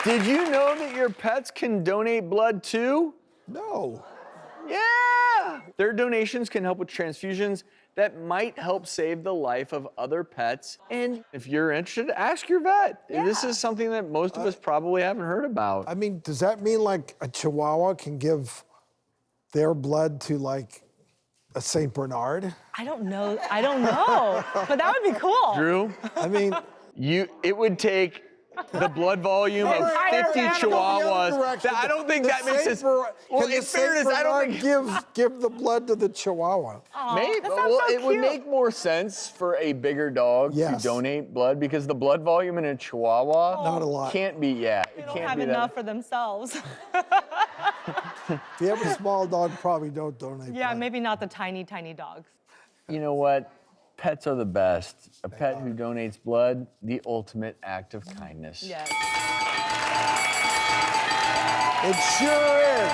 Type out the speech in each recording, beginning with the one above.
Did you know that your pets can donate blood too? No. Yeah! Their donations can help with transfusions that might help save the life of other pets. And if you're interested, ask your vet. This is something that most of us probably haven't heard about. I mean, does that mean like a Chihuahua can give their blood to like a Saint Bernard? I don't know, but that would be cool. Drew, I mean, it would take the blood volume of entire 50 animal. Chihuahuas. I don't think that makes sense. Well, in fairness, I don't think give the blood to the Chihuahua. maybe. that sounds Well, so it would cute. make more sense for a bigger dog to donate blood because the blood volume in a Chihuahua Not a lot. can't be. Yeah, They it don't can't have be enough that. for themselves. If you have a small dog, probably don't donate Yeah, blood. maybe not the tiny, tiny dogs. You know what? Pets are the best. A pet who donates blood, the ultimate act of kindness. Yes. It sure is.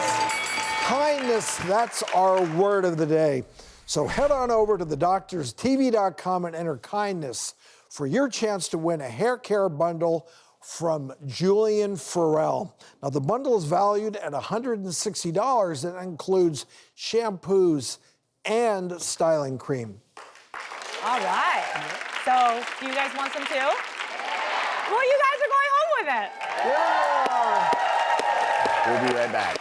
Kindness, that's our word of the day. So head on over to thedoctorstv.com and enter kindness for your chance to win a hair care bundle from Julien Farel. Now, the bundle is valued at $160 and includes shampoos and styling cream. All right. So, do you guys want some too? Well, you guys are going home with it. Yeah. We'll be right back.